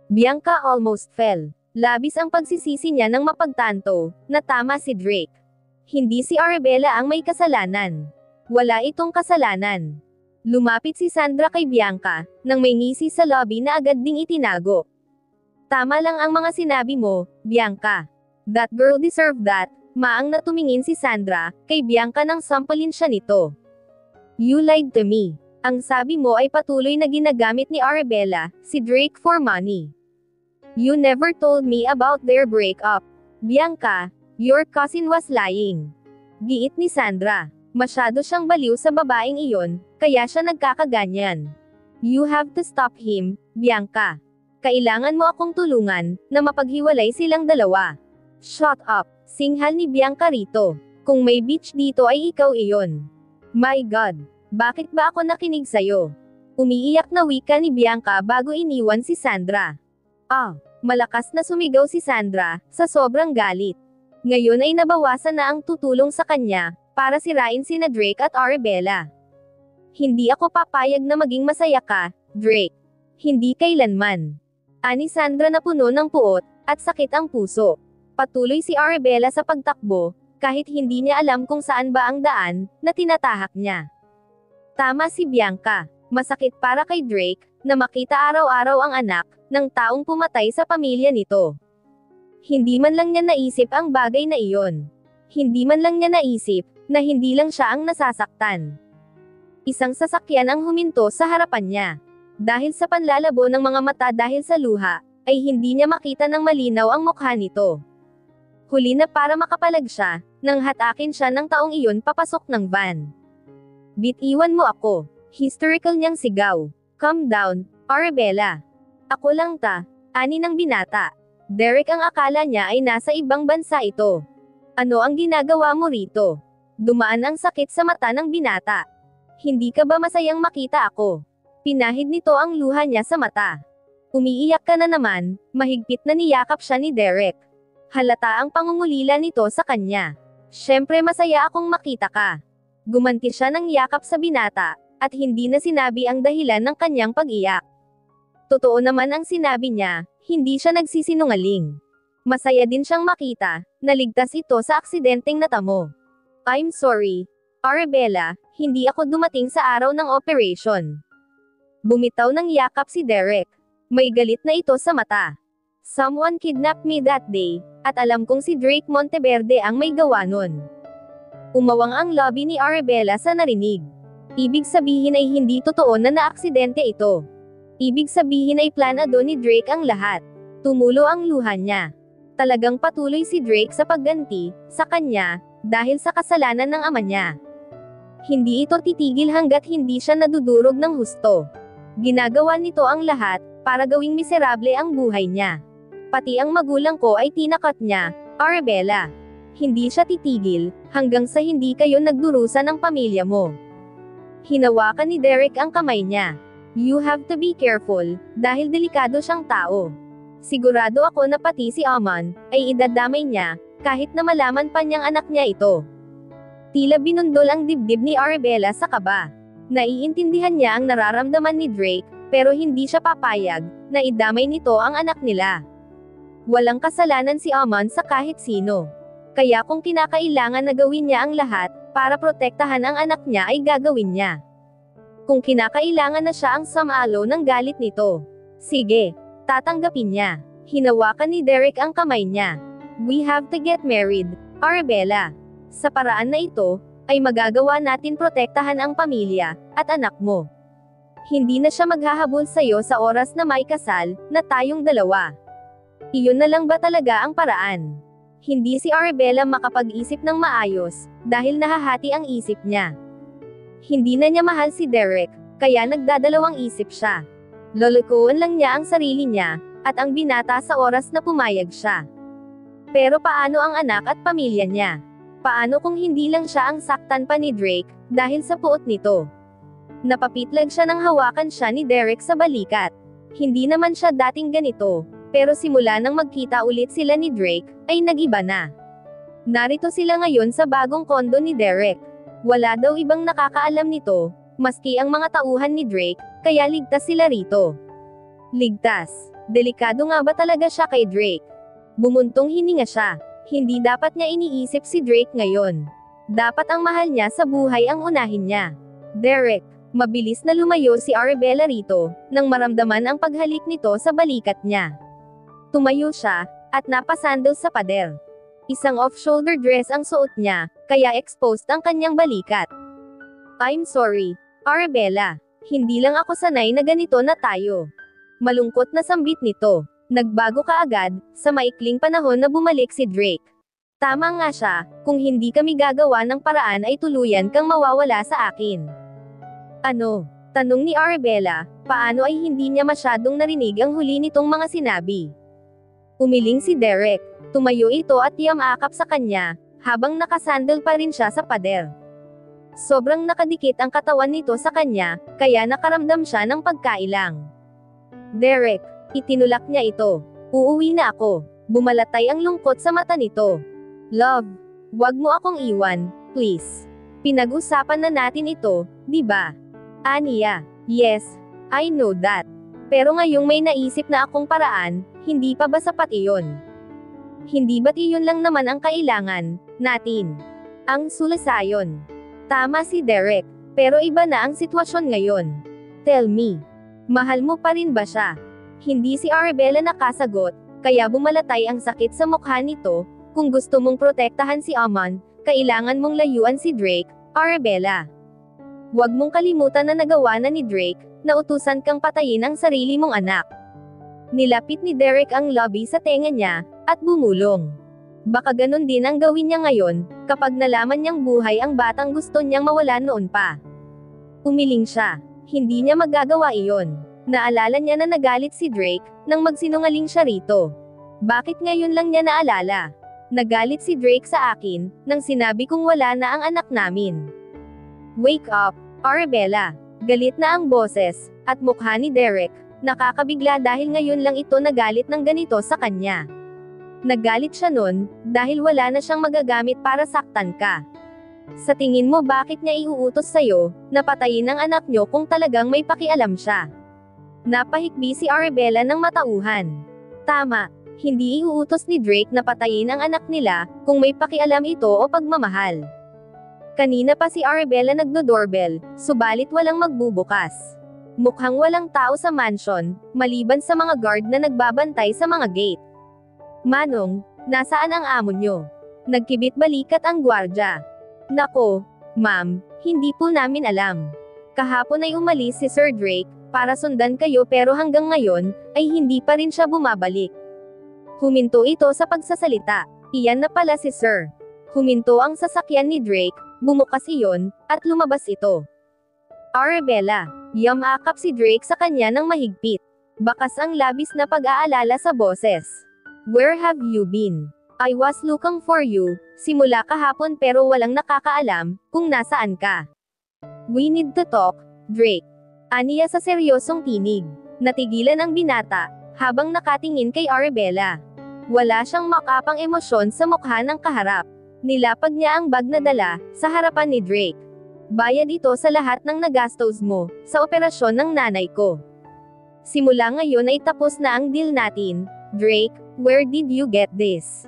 Bianca almost fell. Labis ang pagsisisi niya nang mapagtanto na tama si Drake. Hindi si Arabella ang may kasalanan. Wala itong kasalanan. Lumapit si Sandra kay Bianca, nang may ngisi sa lobby na agad ding itinago. Tama lang ang mga sinabi mo, Bianca. That girl deserved that. Maang na tumingin si Sandra kay Bianca nang sampalin siya nito. You lied to me. Ang sabi mo ay patuloy na ginagamit ni Arabella si Drake for money. You never told me about their breakup. Bianca, your cousin was lying. Giit ni Sandra. Masyado siyang baliw sa babaeng iyon, kaya siya nagkakaganyan. You have to stop him, Bianca. Kailangan mo akong tulungan na mapaghiwalay silang dalawa. Shut up, singhal ni Bianca rito. Kung may bitch dito ay ikaw iyon. My God, bakit ba ako nakinig sa'yo? Umiiyak na wika ni Bianca bago iniwan si Sandra. Malakas na sumigaw si Sandra, sa sobrang galit. Ngayon ay nabawasan na ang tutulong sa kanya, para sirain sina Drake at Arabella. Hindi ako papayag na maging masaya ka, Drake. Hindi kailanman. Ani Sandra na puno ng puot, at sakit ang puso. Patuloy si Arabella sa pagtakbo, kahit hindi niya alam kung saan ba ang daan, na tinatahak niya. Tama si Bianca. Masakit para kay Drake, na makita araw-araw ang anak, ng taong pumatay sa pamilya nito. Hindi man lang niya naisip ang bagay na iyon. Hindi man lang niya naisip, na hindi lang siya ang nasasaktan. Isang sasakyan ang huminto sa harapan niya. Dahil sa panlalabo ng mga mata dahil sa luha, ay hindi niya makita ng malinaw ang mukha nito. Huli na para makapalag siya, nang hatakin siya ng taong iyon papasok ng van. Bitiwan mo ako. Hysterical niyang sigaw. Calm down, Arabella. Ako lang ani ng binata. Derek ang akala niya ay nasa ibang bansa ito. Ano ang ginagawa mo rito? Dumaan ang sakit sa mata ng binata. Hindi ka ba masayang makita ako? Pinahid nito ang luha niya sa mata. Umiiyak ka na naman, mahigpit na niyakap siya ni Derek. Halata ang pangungulila nito sa kanya. Siyempre masaya akong makita ka. Gumanti siya ng yakap sa binata, at hindi na sinabi ang dahilan ng kanyang pag-iyak. Totoo naman ang sinabi niya, hindi siya nagsisinungaling. Masaya din siyang makita, naligtas ito sa aksidenteng natamo. I'm sorry, Arabella, hindi ako dumating sa araw ng operation. Bumitaw ng yakap si Derek. May galit na ito sa mata. Someone kidnapped me that day, at alam kong si Drake Monteverde ang may gawa nun. Umawang ang lobby ni Arabella sa narinig. Ibig sabihin ay hindi totoo na naaksidente ito. Ibig sabihin ay planado ni Drake ang lahat. Tumulo ang luha niya. Talagang patuloy si Drake sa pagganti sa kanya, dahil sa kasalanan ng ama niya. Hindi ito titigil hanggat hindi siya nadudurog ng husto. Ginagawa nito ang lahat, para gawing miserable ang buhay niya. Pati ang magulang ko ay tinakot niya, Arabella. Hindi siya titigil, hanggang sa hindi kayo nagdurusa ng pamilya mo. Hinawakan ni Derek ang kamay niya. You have to be careful, dahil delikado siyang tao. Sigurado ako na pati si Amon, ay idadamay niya, kahit na malaman pa niyang anak niya ito. Tila binundol ang dibdib ni Arabella sa kaba. Naiintindihan niya ang nararamdaman ni Drake, pero hindi siya papayag, na idamay nito ang anak nila. Walang kasalanan si Amon sa kahit sino. Kaya kung kinakailangan na gawin niya ang lahat, para protektahan ang anak niya ay gagawin niya. Kung kinakailangan na siya ang samalo ng galit nito. Sige, tatanggapin niya. Hinawakan ni Derek ang kamay niya. We have to get married, Arabella. Sa paraan na ito, ay magagawa natin protektahan ang pamilya, at anak mo. Hindi na siya maghahabol sa'yo sa oras na may kasal, na tayong dalawa. Iyon na lang ba talaga ang paraan? Hindi si Arabella makapag-isip ng maayos, dahil nahahati ang isip niya. Hindi na niya mahal si Derek, kaya nagdadalawang isip siya. Lolokohan lang niya ang sarili niya, at ang binata sa oras na pumayag siya. Pero paano ang anak at pamilya niya? Paano kung hindi lang siya ang saktan pa ni Drake, dahil sa puot nito? Napapitlag siya nang hawakan siya ni Derek sa balikat. Hindi naman siya dating ganito, pero simula nang magkita ulit sila ni Drake, ay nag-iba na. Narito sila ngayon sa bagong kondo ni Derek. Wala daw ibang nakakaalam nito, maski ang mga tauhan ni Drake, kaya ligtas sila rito. Ligtas. Delikado nga ba talaga siya kay Drake? Bumuntong hininga siya. Hindi dapat niya iniisip si Drake ngayon. Dapat ang mahal niya sa buhay ang unahin niya. Derek. Mabilis na lumayo si Arabella rito, nang maramdaman ang paghalik nito sa balikat niya. Tumayo siya, at napasandal sa pader. Isang off-shoulder dress ang suot niya, kaya exposed ang kanyang balikat. I'm sorry, Arabella. Hindi lang ako sanay na ganito na tayo. Malungkot na sambit nito. Nagbago ka agad, sa maikling panahon na bumalik si Drake. Tama nga siya, kung hindi kami gagawa ng paraan ay tuluyan kang mawawala sa akin. Ano? Tanong ni Arabella, paano ay hindi niya masyadong narinig ang huli nitong mga sinabi. Umiling si Derek. Tumayo ito at yamakap sa kanya, habang nakasandal pa rin siya sa pader. Sobrang nakadikit ang katawan nito sa kanya, kaya nakaramdam siya ng pagkailang. Derek, itinulak niya ito. Uuwi na ako. Bumalatay ang lungkot sa mata nito. Love, wag mo akong iwan, please. Pinag-usapan na natin ito, di ba? Aniya, yes, I know that. Pero ngayong may naisip na akong paraan, hindi pa ba sapat iyon? Hindi ba't iyon lang naman ang kailangan natin? Ang sulasayon. Tama si Derek, pero iba na ang sitwasyon ngayon. Tell me, mahal mo pa rin ba siya? Hindi si Arabella nakasagot, kaya bumalatay ang sakit sa mukha nito. Kung gusto mong protektahan si Amon, kailangan mong layuan si Drake, Arabella. Huwag mong kalimutan na nagawa na ni Drake, na utusan kang patayin ang sarili mong anak. Nilapit ni Derek ang lobby sa tenga niya, at bumulong. Baka ganun din ang gawin niya ngayon, kapag nalaman niyang buhay ang batang gusto niyang mawala noon pa. Umiling siya. Hindi niya magagawa iyon. Naalala niya na nagalit si Drake, nang magsinungaling siya rito. Bakit ngayon lang niya naalala? Nagalit si Drake sa akin, nang sinabi kong wala na ang anak namin. Wake up, Arabella. Galit na ang boses, at mukha ni Derek. Nakakabigla dahil ngayon lang ito nagalit ng ganito sa kanya. Nagalit siya nun, dahil wala na siyang magagamit para saktan ka. Sa tingin mo bakit niya iuutos sa'yo, na patayin ang anak niyo kung talagang may pakialam siya? Napahikbi si Arabella ng matauhan. Tama, hindi iuutos ni Drake na patayin ang anak nila, kung may pakialam ito o pagmamahal. Kanina pa si Arabella nagdo-doorbell, subalit walang magbubukas. Mukhang walang tao sa mansion, maliban sa mga guard na nagbabantay sa mga gate. Manong, nasaan ang amo nyo? Nagkibit balikat ang gwardya. Nako, ma'am, hindi po namin alam. Kahapon ay umalis si Sir Drake, para sundan kayo pero hanggang ngayon, ay hindi pa rin siya bumabalik. Huminto ito sa pagsasalita. Iyan na pala si Sir. Huminto ang sasakyan ni Drake, bumukas iyon, at lumabas ito. Arabella, yamakap si Drake sa kanya ng mahigpit. Bakas ang labis na pag-aalala sa boses. Where have you been? I was looking for you, simula kahapon pero walang nakakaalam, kung nasaan ka. We need to talk, Drake. Aniya sa seryosong tinig. Natigilan ang binata, habang nakatingin kay Arabella. Wala siyang makapang emosyon sa mukha ng kaharap. Nilapag niya ang bag na dala, sa harapan ni Drake. Bayad ito sa lahat ng nagastos mo, sa operasyon ng nanay ko. Simula ngayon ay tapos na ang deal natin, Drake, where did you get this?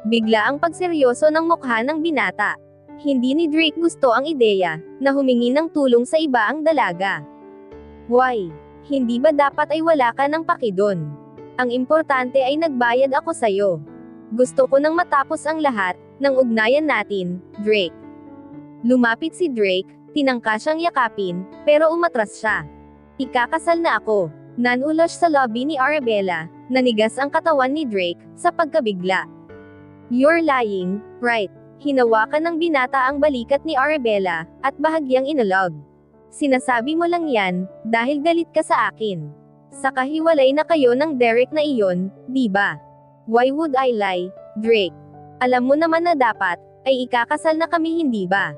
Bigla ang pagseryoso ng mukha ng binata. Hindi ni Drake gusto ang ideya, na humingi ng tulong sa iba ang dalaga. Why? Hindi ba dapat ay wala ka ng pakidon? Ang importante ay nagbayad ako sa'yo. Gusto ko nang matapos ang lahat, ng ugnayan natin, Drake. Lumapit si Drake, tinangka siyang yakapin, pero umatras siya. Ikakasal na ako. Nanulos sa lobby ni Arabella, nanigas ang katawan ni Drake, sa pagkabigla. You're lying, right? Hinawakan ng binata ang balikat ni Arabella, at bahagyang inulog. Sinasabi mo lang yan, dahil galit ka sa akin. Sa kahiwalay na kayo ng Derek na iyon, di ba? Why would I lie, Drake? Alam mo naman na dapat, ay ikakasal na kami hindi ba?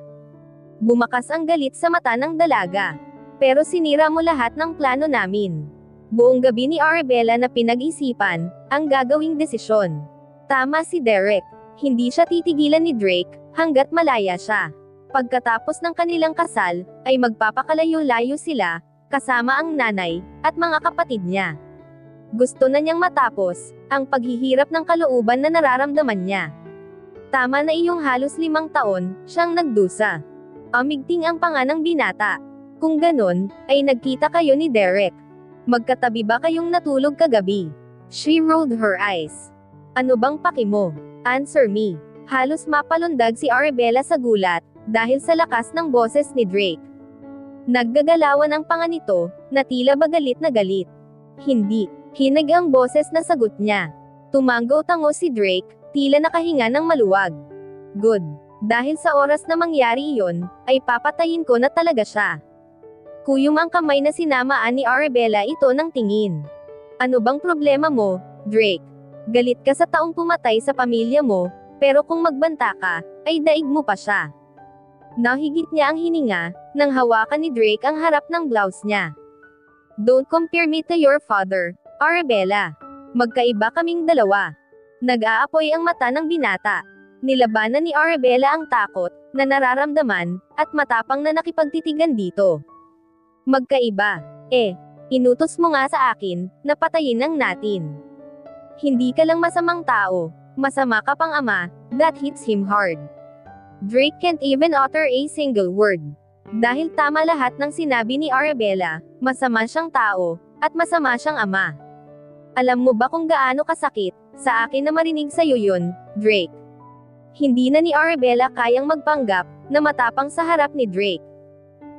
Bumakas ang galit sa mata ng dalaga. Pero sinira mo lahat ng plano namin. Buong gabi ni Arabella na pinag-isipan, ang gagawing desisyon. Tama si Derek. Hindi siya titigilan ni Drake, hanggat malaya siya. Pagkatapos ng kanilang kasal, ay magpapakalayo-layo sila, kasama ang nanay, at mga kapatid niya. Gusto na niyang matapos, ang paghihirap ng kalooban na nararamdaman niya. Tama na iyong halos 5 taon, siyang nagdusa. Amigting ang panga ng binata. Kung ganon, ay nagkita kayo ni Derek. Magkatabi ba kayong natulog kagabi? She rolled her eyes. Ano bang paki mo? Answer me. Halos mapalundag si Arabella sa gulat, dahil sa lakas ng boses ni Drake. Naggagalawan ang panga nito, na tila ba galit na galit. Hindi. Hinag ang boses na sagot niya. Tumanggo-tango si Drake, tila nakahinga ng maluwag. Good. Dahil sa oras na mangyari iyon, ay papatayin ko na talaga siya. Kuyom ang kamay na sinamaan ni Arabella ito ng tingin. Ano bang problema mo, Drake? Galit ka sa taong pumatay sa pamilya mo, pero kung magbanta ka, ay daig mo pa siya. Nahigit niya ang hininga, nang hawakan ni Drake ang harap ng blouse niya. Don't compare me to your father, Arabella. Magkaiba kaming dalawa. Nag-aapoy ang mata ng binata. Nilabanan ni Arabella ang takot, na nararamdaman, at matapang na nakipagtitigan dito. Magkaiba. Inutos mo nga sa akin, na patayin ang natin. Hindi ka lang masamang tao, masama ka pang ama, that hits him hard. Drake can't even utter a single word. Dahil tama lahat ng sinabi ni Arabella, masama siyang tao, at masama siyang ama. Alam mo ba kung gaano kasakit, sa akin na marinig sa'yo yun, Drake? Hindi na ni Arabella kayang magpanggap, na matapang sa harap ni Drake.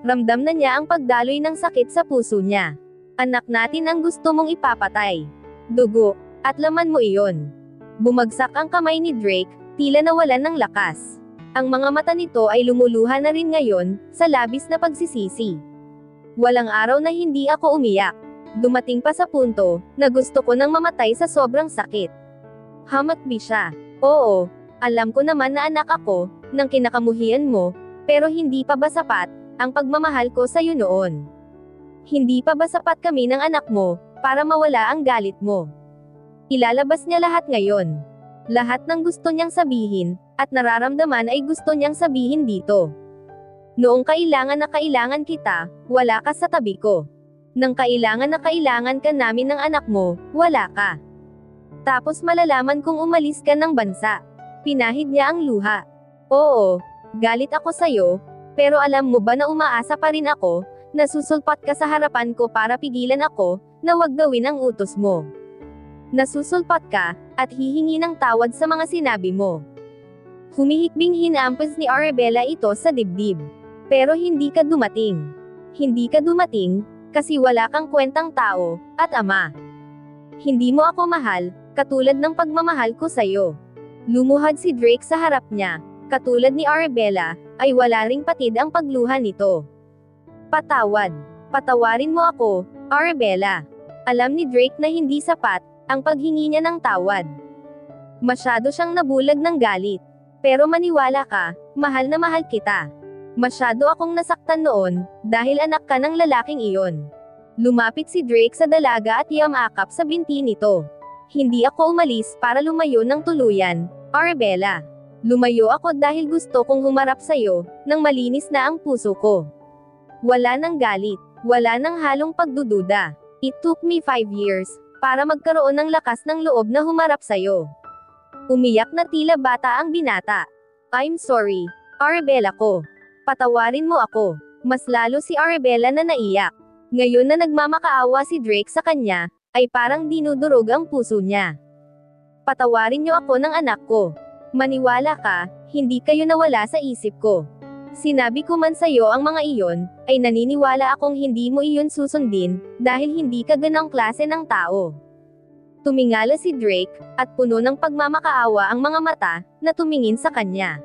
Ramdam na niya ang pagdaloy ng sakit sa puso niya. Anak natin ang gusto mong ipapatay. Dugo, at laman mo iyon. Bumagsak ang kamay ni Drake, tila nawalan ng lakas. Ang mga mata nito ay lumuluha na rin ngayon, sa labis na pagsisisi. Walang araw na hindi ako umiyak. Dumating pa sa punto, na gusto ko nang mamatay sa sobrang sakit. Hamakbi siya. Oo, alam ko naman na anak ako, ng kinakamuhian mo, pero hindi pa ba sapat, ang pagmamahal ko sa'yo noon? Hindi pa ba sapat kami ng anak mo, para mawala ang galit mo? Ilalabas niya lahat ngayon. Lahat ng gusto niyang sabihin, at nararamdaman ay gusto niyang sabihin dito. Noong kailangan na kailangan kita, wala ka sa tabi ko. Nang kailangan na kailangan ka namin ng anak mo, wala ka. Tapos malalaman kong umalis ka ng bansa. Pinahid niya ang luha. Oo, galit ako sa'yo, pero alam mo ba na umaasa pa rin ako, na susulpat ka sa harapan ko para pigilan ako, na wag gawin ang utos mo. Nasusulpat ka, at hihingi ng tawad sa mga sinabi mo. Humihikbing hinampas ni Arabella ito sa dibdib. Pero hindi ka dumating. Hindi ka dumating, kasi wala kang kwentang tao, at ama. Hindi mo ako mahal, katulad ng pagmamahal ko sa'yo. Lumuhad si Drake sa harap niya, katulad ni Arabella, ay wala ring patid ang pagluha nito. Patawad. Patawarin mo ako, Arabella. Alam ni Drake na hindi sapat, ang paghingi niya ng tawad. Masyado siyang nabulag ng galit. Pero maniwala ka, mahal na mahal kita. Masyado akong nasaktan noon, dahil anak ka ng lalaking iyon. Lumapit si Drake sa dalaga at yamakap sa binti nito. Hindi ako umalis para lumayo ng tuluyan, Arabella. Lumayo ako dahil gusto kong humarap sa'yo, nang malinis na ang puso ko. Wala nang galit, wala nang halong pagdududa. It took me 5 years, para magkaroon ng lakas ng loob na humarap sa'yo. Umiyak na tila bata ang binata. I'm sorry, Arabella ko. Patawarin mo ako. Mas lalo si Arabella na naiyak. Ngayon na nagmamakaawa si Drake sa kanya, ay parang dinudurog ang puso niya. Patawarin niyo ako ng anak ko. Maniwala ka, hindi kayo nawala sa isip ko. Sinabi ko man sa'yo ang mga iyon, ay naniniwala akong hindi mo iyon susundin, dahil hindi ka ganang klase ng tao. Tumingala si Drake, at puno ng pagmamakaawa ang mga mata, na tumingin sa kanya.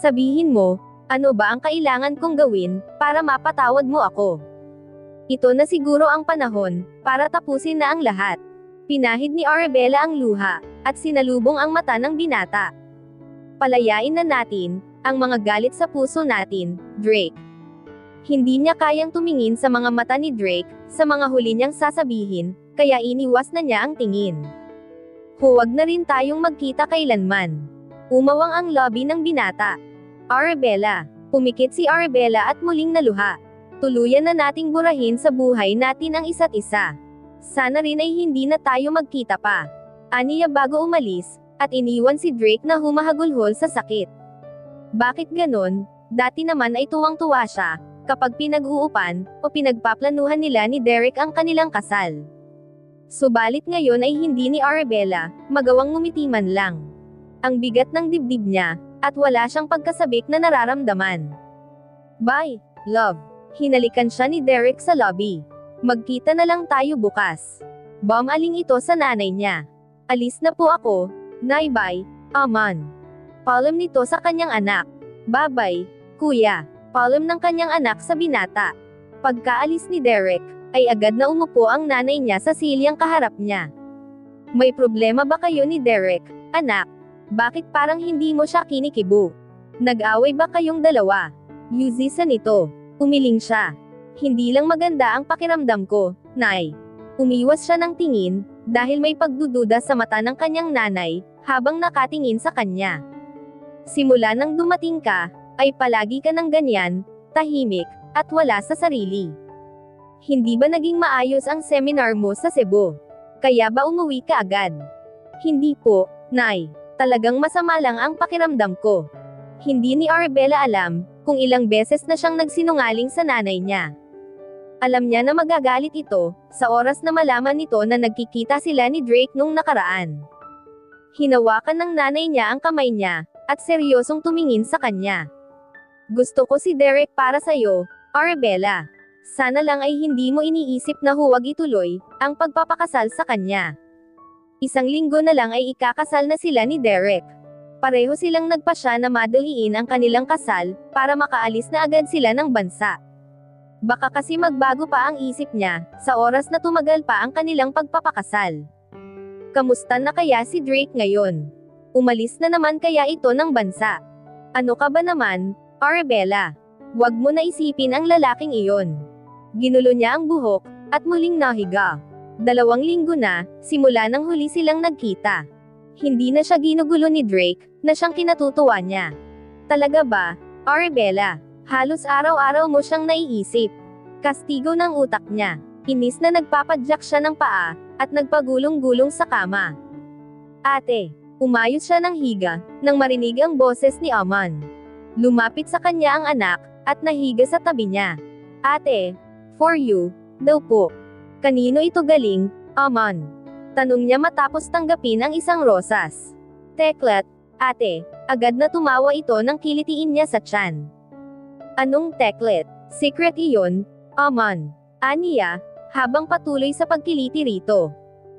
Sabihin mo, ano ba ang kailangan kong gawin, para mapatawad mo ako? Ito na siguro ang panahon, para tapusin na ang lahat. Pinahid ni Arabella ang luha, at sinalubong ang mata ng binata. Palayain na natin, ang mga galit sa puso natin, Drake. Hindi niya kayang tumingin sa mga mata ni Drake, sa mga huli niyang sasabihin, kaya iniwas na niya ang tingin. Huwag na rin tayong magkita kailanman. Umawang ang lobby ng binata. Arabella. Pumikit si Arabella at muling naluha. Tuluyan na nating burahin sa buhay natin ang isa't isa. Sana rin ay hindi na tayo magkita pa. Aniya bago umalis, at iniwan si Drake na humahagulhol sa sakit. Bakit ganon? Dati naman ay tuwang-tuwa siya, kapag pinag-uupan, o pinagpaplanuhan nila ni Derek ang kanilang kasal. Subalit ngayon ay hindi ni Arabella, magawang ngumiti man lang. Ang bigat ng dibdib niya, at wala siyang pagkasabik na nararamdaman. Bye, love. Hinalikan siya ni Derek sa lobby. Magkita na lang tayo bukas. Bumaling ito sa nanay niya. Alis na po ako, Nay bye, Aman. Paalam nito sa kanyang anak. Bye-bye, kuya. Paalam ng kanyang anak sa binata. Pagkaalis ni Derek, ay agad na umupo ang nanay niya sa silyang kaharap niya. May problema ba kayo ni Derek, anak? Bakit parang hindi mo siya kinikibo? Nag-away ba kayong dalawa? Yuzisa nito. Umiling siya. Hindi lang maganda ang pakiramdam ko, Nay. Umiwas siya ng tingin, dahil may pagdududa sa mata ng kanyang nanay, habang nakatingin sa kanya. Simula nang dumating ka, ay palagi ka ng ganyan, tahimik, at wala sa sarili. Hindi ba naging maayos ang seminar mo sa Cebu? Kaya ba umuwi ka agad? Hindi po, Nay. Talagang masama lang ang pakiramdam ko. Hindi ni Arabella alam, kung ilang beses na siyang nagsinungaling sa nanay niya. Alam niya na magagalit ito, sa oras na malaman nito na nagkikita sila ni Drake nung nakaraan. Hinawakan ng nanay niya ang kamay niya, at seryosong tumingin sa kanya. Gusto ko si Derek para sa'yo, Arabella. Sana lang ay hindi mo iniisip na huwag ituloy, ang pagpapakasal sa kanya. Isang linggo na lang ay ikakasal na sila ni Derek. Pareho silang nagpasya na madaliin ang kanilang kasal, para makaalis na agad sila ng bansa. Baka kasi magbago pa ang isip niya, sa oras na tumagal pa ang kanilang pagpapakasal. Kamusta na kaya si Drake ngayon? Umalis na naman kaya ito ng bansa? Ano ka ba naman, Arabella? Huwag mo na isipin ang lalaking iyon. Ginulo niya ang buhok, at muling nahiga. 2 linggo na, simula nang huli silang nagkita. Hindi na siya ginugulo ni Drake, na siyang kinatutuwa niya. Talaga ba, Arabella? Halos araw-araw mo siyang naiisip. Kastigo ng utak niya. Inis na nagpapadyak siya ng paa, at nagpagulong-gulong sa kama. Ate, umayos siya ng higa, nang marinig ang boses ni Aman. Lumapit sa kanya ang anak, at nahiga sa tabi niya. Ate, for you, daw po. Kanino ito galing, Aman? Tanong niya matapos tanggapin ang isang rosas. Teklat, ate, agad na tumawa ito nang kilitiin niya sa tiyan. Anong teklet? Secret iyon, Aman. Aniya, habang patuloy sa pagkiliti rito.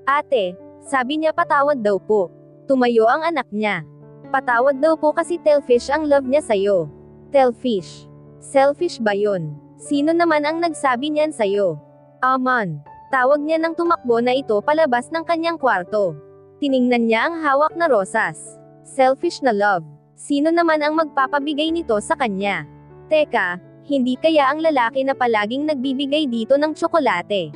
Ate, sabi niya patawad daw po. Tumayo ang anak niya. Patawad daw po kasi telfish ang love niya sa'yo. Telfish. Selfish ba yun? Sino naman ang nagsabi niyan sa'yo? Aman. Tawag niya nang tumakbo na ito palabas ng kanyang kwarto. Tiningnan niya ang hawak na rosas. Selfish na love. Sino naman ang magpapabigay nito sa kanya? Teka, hindi kaya ang lalaki na palaging nagbibigay dito ng tsokolate?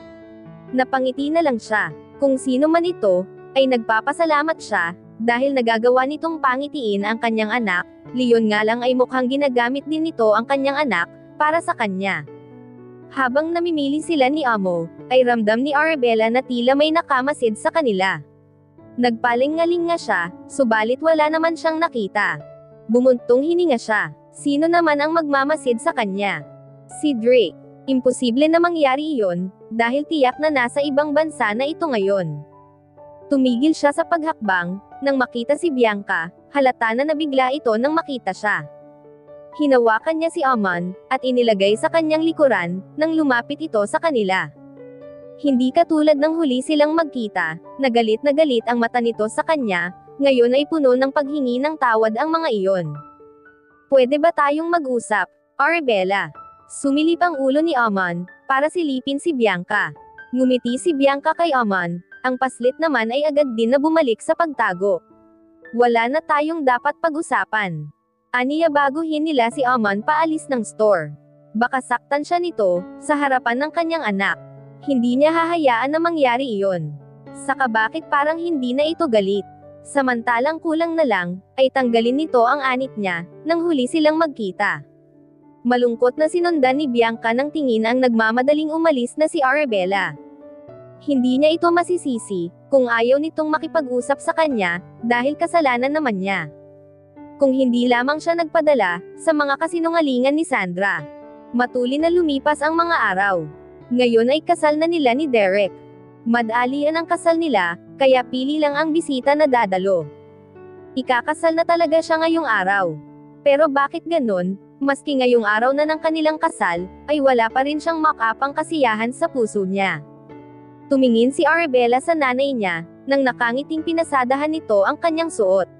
Napangiti na lang siya. Kung sino man ito, ay nagpapasalamat siya, dahil nagagawa nitong pangitiin ang kanyang anak. Leon nga lang ay mukhang ginagamit din nito ang kanyang anak, para sa kanya. Habang namimili sila ni Amo, ay ramdam ni Arabella na tila may nakamasid sa kanila. Nagpalingaling nga siya, subalit wala naman siyang nakita. Bumuntong hininga siya. Sino naman ang magmamasid sa kanya? Si Drake. Imposible na mangyari iyon, dahil tiyak na nasa ibang bansa na ito ngayon. Tumigil siya sa paghakbang, nang makita si Bianca, halata na nabigla ito nang makita siya. Hinawakan niya si Aman, at inilagay sa kanyang likuran, nang lumapit ito sa kanila. Hindi katulad ng huli silang magkita, na galit ang mata nito sa kanya, ngayon ay puno ng paghingi ng tawad ang mga iyon. Pwede ba tayong mag-usap, Arabella? Sumilip ang ulo ni Aman, para silipin si Bianca. Ngumiti si Bianca kay Aman, ang paslit naman ay agad din na bumalik sa pagtago. Wala na tayong dapat pag-usapan. Aniya baguhin nila si Aman paalis ng store. Baka saktan siya nito, sa harapan ng kanyang anak. Hindi niya hahayaan na mangyari iyon. Saka bakit parang hindi na ito galit? Samantalang kulang na lang, ay tanggalin nito ang anit niya, nang huli silang magkita. Malungkot na sinundan ni Bianca ng tingin ang nagmamadaling umalis na si Arabella. Hindi niya ito masisisi, kung ayaw nitong makipag-usap sa kanya, dahil kasalanan naman niya. Kung hindi lamang siya nagpadala, sa mga kasinungalingan ni Sandra. Matuli na lumipas ang mga araw. Ngayon ay kasal na nila ni Derek. Madalian ang kasal nila, kaya pili lang ang bisita na dadalo. Ikakasal na talaga siya ngayong araw. Pero bakit ganun, maski ngayong araw na ng kanilang kasal, ay wala pa rin siyang makapang kasiyahan sa puso niya. Tumingin si Arabella sa nanay niya, nang nakangiting pinasadahan nito ang kanyang suot.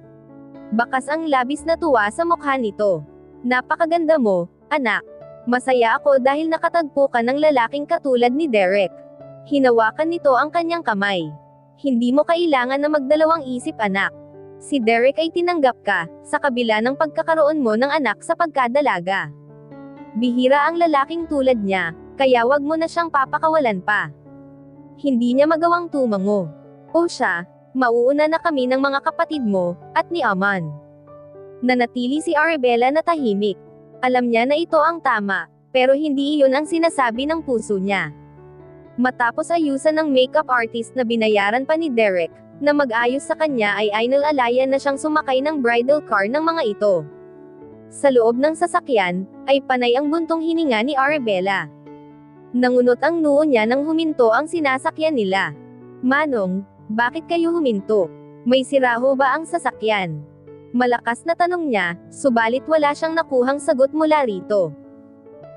Bakas ang labis na tuwa sa mukha nito. Napakaganda mo, anak. Masaya ako dahil nakatagpo ka ng lalaking katulad ni Derek. Hinawakan nito ang kanyang kamay. Hindi mo kailangan na magdalawang isip, anak. Si Derek ay tinanggap ka, sa kabila ng pagkakaroon mo ng anak sa pagkadalaga. Bihira ang lalaking tulad niya, kaya wag mo na siyang papakawalan pa. Hindi niya magawang tumango. O siya, mauuna na kami ng mga kapatid mo, at ni Aman. Nanatili si Arabella na tahimik. Alam niya na ito ang tama, pero hindi iyon ang sinasabi ng puso niya. Matapos ayusan ng makeup artist na binayaran pa ni Derek, na mag-ayos sa kanya ay inalalayan na siyang sumakay ng bridal car ng mga ito. Sa loob ng sasakyan, ay panay ang buntong hininga ni Arabella. Nangunot ang noo niya nang huminto ang sinasakyan nila. Manong, bakit kayo huminto? May sira ho ba ang sasakyan? Malakas na tanong niya, subalit wala siyang nakuhang sagot mula rito.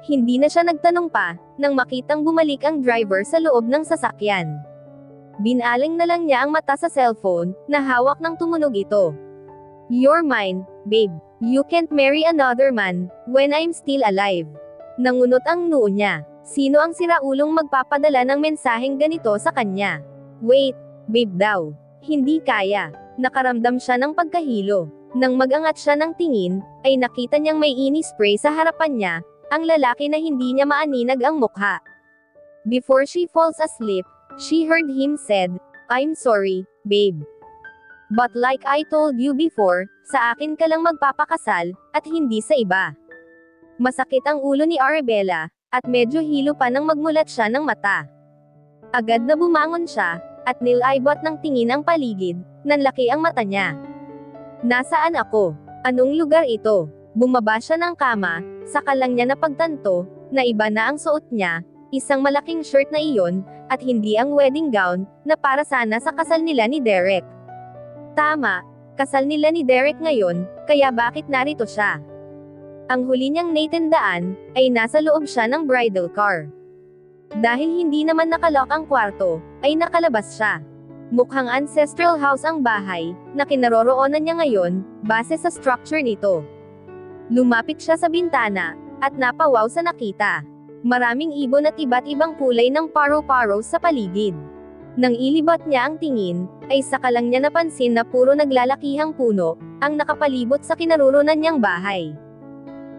Hindi na siya nagtanong pa, nang makitang bumalik ang driver sa loob ng sasakyan. Binaling na lang niya ang mata sa cellphone, na hawak ng tumunog ito. You're mine, babe. You can't marry another man, when I'm still alive. Nangunot ang noo niya. Sino ang siraulong magpapadala ng mensaheng ganito sa kanya? Wait, babe daw. Hindi kaya. Nakaramdam siya ng pagkahilo. Nang mag-angat siya ng tingin, ay nakita niyang may ini-spray sa harapan niya, ang lalaki na hindi niya maaninag ang mukha. Before she falls asleep, she heard him said, I'm sorry, babe. But like I told you before, sa akin ka lang magpapakasal, at hindi sa iba. Masakit ang ulo ni Arabella, at medyo hilo pa nang magmulat siya ng mata. Agad na bumangon siya, at nilaybot ng tingin ang paligid, nanlaki ang mata niya. Nasaan ako? Anong lugar ito? Bumaba siya ng kama, saka lang niya napagtanto, na iba na ang suot niya, isang malaking shirt na iyon, at hindi ang wedding gown, na para sana sa kasal nila ni Derek. Tama, kasal nila ni Derek ngayon, kaya bakit narito siya? Ang huli niyang naitandaan, ay nasa loob siya ng bridal car. Dahil hindi naman nakalock ang kwarto, ay nakalabas siya. Mukhang ancestral house ang bahay, na kinaroroonan niya ngayon, base sa structure nito. Lumapit siya sa bintana, at napawaw sa nakita. Maraming ibon at iba't ibang kulay ng paro-paro sa paligid. Nang ilibot niya ang tingin, ay saka lang niya napansin na puro naglalakihang puno, ang nakapalibot sa kinaroroonan niyang bahay.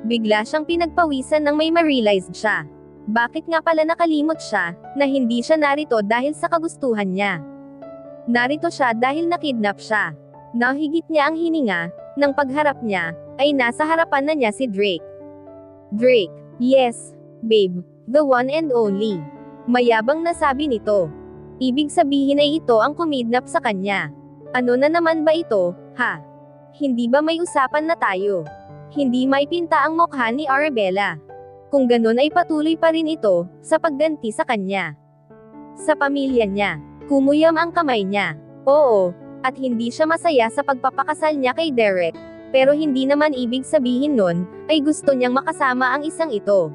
Bigla siyang pinagpawisan nang may ma-realized siya. Bakit nga pala nakalimot siya, na hindi siya narito dahil sa kagustuhan niya? Narito siya dahil nakidnap siya. Nahigit niya ang hininga, nang pagharap niya, ay nasa harapan na niya si Drake. Drake, yes, babe, the one and only. Mayabang na sabi nito. Ibig sabihin ay ito ang kumidnap sa kanya. Ano na naman ba ito, ha? Hindi ba may usapan na tayo? Hindi may pinta ang mukha ni Arabella. Kung ganun ay patuloy pa rin ito, sa pagganti sa kanya. Sa pamilya niya. Kumuyam ang kamay niya. Oo, at hindi siya masaya sa pagpapakasal niya kay Derek, pero hindi naman ibig sabihin nun, ay gusto niyang makasama ang isang ito.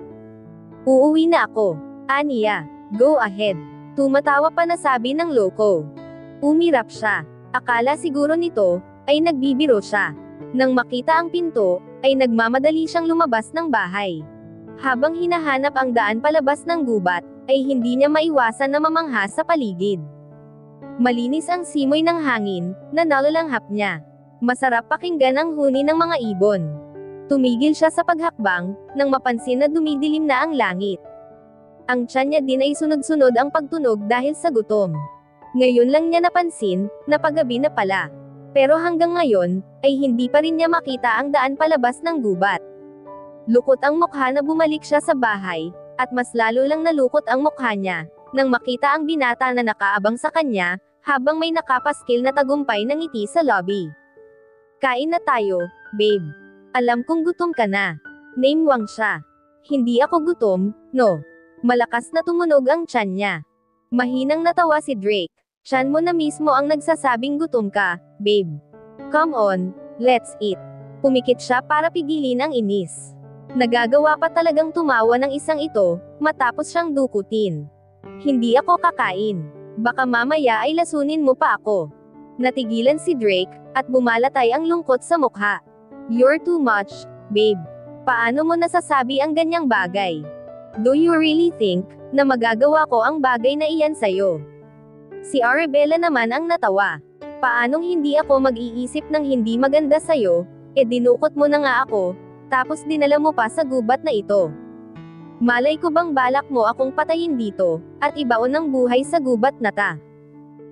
Uuwi na ako. Aniya, go ahead. Tumatawa pa na sabi ng loko. Umirap siya. Akala siguro nito, ay nagbibiro siya. Nang makita ang pinto, ay nagmamadali siyang lumabas ng bahay. Habang hinahanap ang daan palabas ng gubat, ay hindi niya maiwasan na mamangha sa paligid. Malinis ang simoy ng hangin, na nalalanghap niya. Masarap pakinggan ang huni ng mga ibon. Tumigil siya sa paghakbang, nang mapansin na dumidilim na ang langit. Ang tiyan niya din ay sunod-sunod ang pagtunog dahil sa gutom. Ngayon lang niya napansin, na paggabi na pala. Pero hanggang ngayon, ay hindi pa rin niya makita ang daan palabas ng gubat. Lukot ang mukha na bumalik siya sa bahay, at mas lalo lang nalukot ang mukha niya, nang makita ang binata na nakaabang sa kanya, habang may nakapaskil na tagumpay ng ngiti sa lobby. Kain na tayo, babe. Alam kong gutom ka na. Namewang siya. Hindi ako gutom, no. Malakas na tumunog ang tiyan niya. Mahinang natawa si Drake. Tiyan mo na mismo ang nagsasabing gutom ka, babe. Come on, let's eat. Pumikit siya para pigilin ang inis. Nagagawa pa talagang tumawa ng isang ito, matapos siyang dukutin. Hindi ako kakain. Baka mamaya ay lasunin mo pa ako. Natigilan si Drake, at bumalatay ang lungkot sa mukha. You're too much, babe. Paano mo nasasabi ang ganyang bagay? Do you really think, na magagawa ko ang bagay na iyan sa'yo? Si Arabella naman ang natawa. Paanong hindi ako mag-iisip ng hindi maganda sa'yo, dinukot mo na nga ako, tapos dinala mo pa sa gubat na ito. Malay ko bang balak mo akong patayin dito, at ibaon ng buhay sa gubat na ta.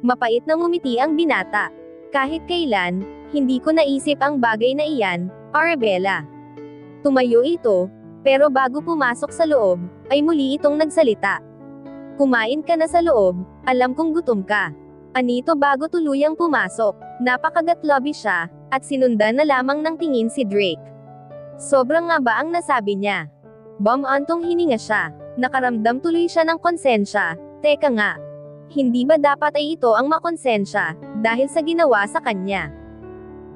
Mapait na ngumiti ang binata. Kahit kailan, hindi ko naisip ang bagay na iyan, Arabella. Tumayo ito, pero bago pumasok sa loob, ay muli itong nagsalita. Kumain ka na sa loob, alam kong gutom ka. Anito bago tuluyang pumasok, napakagatlobi siya, at sinundan na lamang ng tingin si Drake. Sobrang nga ba ang nasabi niya? Antong hininga siya, nakaramdam tuloy siya ng konsensya. Teka nga, hindi ba dapat ay ito ang makonsensya, dahil sa ginawa sa kanya?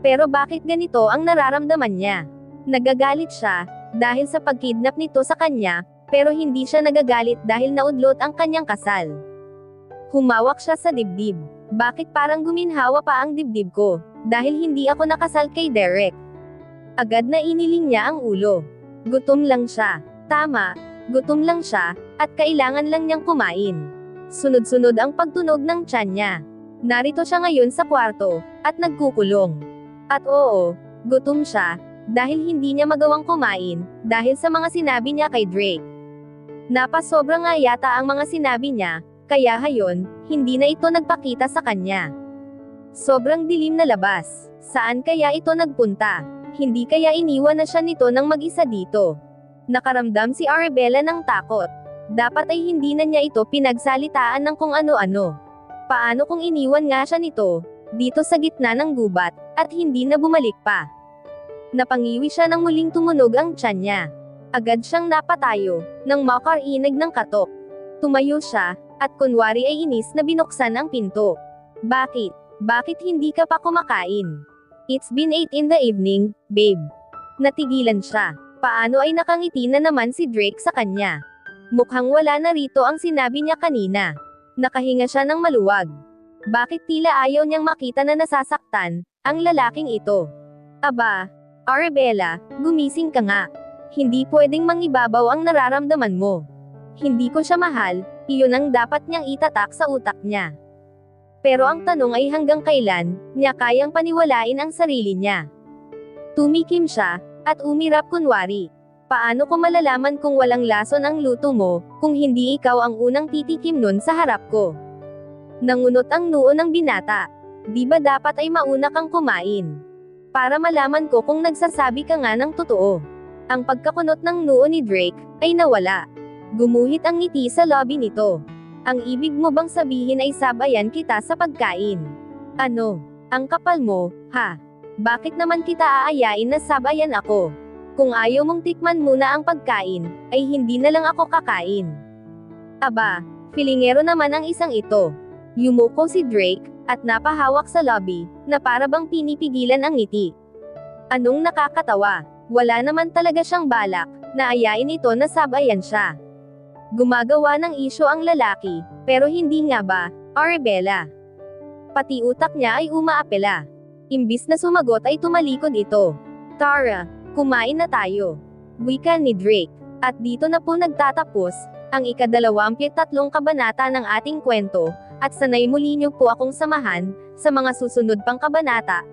Pero bakit ganito ang nararamdaman niya? Nagagalit siya, dahil sa pagkidnap nito sa kanya, pero hindi siya nagagalit dahil naudlot ang kanyang kasal. Humawak siya sa dibdib. Bakit parang guminhawa pa ang dibdib ko? Dahil hindi ako nakasal kay Derek. Agad na iniling niya ang ulo. Gutom lang siya. Tama, gutom lang siya, at kailangan lang niyang kumain. Sunod-sunod ang pagtunog ng tiyan niya. Narito siya ngayon sa kwarto, at nagkukulong. At oo, gutom siya, dahil hindi niya magawang kumain, dahil sa mga sinabi niya kay Drake. Napasobra nga yata ang mga sinabi niya, kaya hayon, hindi na ito nagpakita sa kanya. Sobrang dilim na labas. Saan kaya ito nagpunta? Hindi kaya iniwan na siya nito ng mag-isa dito? Nakaramdam si Arabella ng takot. Dapat ay hindi na niya ito pinagsalitaan ng kung ano-ano. Paano kung iniwan nga siya nito, dito sa gitna ng gubat, at hindi na bumalik pa? Napangiwi siya nang muling tumunog ang tiyan niya. Agad siyang napatayo, nang makarinig ng katok. Tumayo siya, at kunwari ay inis na binuksan ang pinto. Bakit? Bakit hindi ka pa kumakain? It's been 8 in the evening, babe. Natigilan siya. Paano ay nakangiti na naman si Drake sa kanya? Mukhang wala na rito ang sinabi niya kanina. Nakahinga siya ng maluwag. Bakit tila ayaw niyang makita na nasasaktan ang lalaking ito? Aba, Arabella, gumising ka nga. Hindi pwedeng mangibabaw ang nararamdaman mo. Hindi ko siya mahal, iyon ang dapat niyang itatak sa utak niya. Pero ang tanong ay hanggang kailan niya kayang paniwalain ang sarili niya. Tumikim siya, at umirap kunwari. Paano ko malalaman kung walang lason ang luto mo, kung hindi ikaw ang unang titikim nun sa harap ko? Nangunot ang noo ng binata. Di ba dapat ay mauna kang kumain? Para malaman ko kung nagsasabi ka nga ng totoo. Ang pagkakunot ng noo ni Drake, ay nawala. Gumuhit ang ngiti sa lobby nito. Ang ibig mo bang sabihin ay sabayan kita sa pagkain? Ano? Ang kapal mo, ha? Bakit naman kita aayain na sabayan ako? Kung ayaw mong tikman muna ang pagkain, ay hindi na lang ako kakain. Aba, filingero naman ang isang ito. Yumuko si Drake, at napahawak sa lobby, na para bang pinipigilan ang ngiti. Anong nakakatawa? Wala naman talaga siyang balak, na ayain ito na sabayan siya. Gumagawa ng isyo ang lalaki, pero hindi nga ba, Arabella? Pati utak niya ay umaapela. Imbis na sumagot ay tumalikod ito. Tara, kumain na tayo. Wika ni Drake. At dito na po nagtatapos, ang ika-23 kabanata ng ating kwento, at sanay muli niyo po akong samahan, sa mga susunod pang kabanata,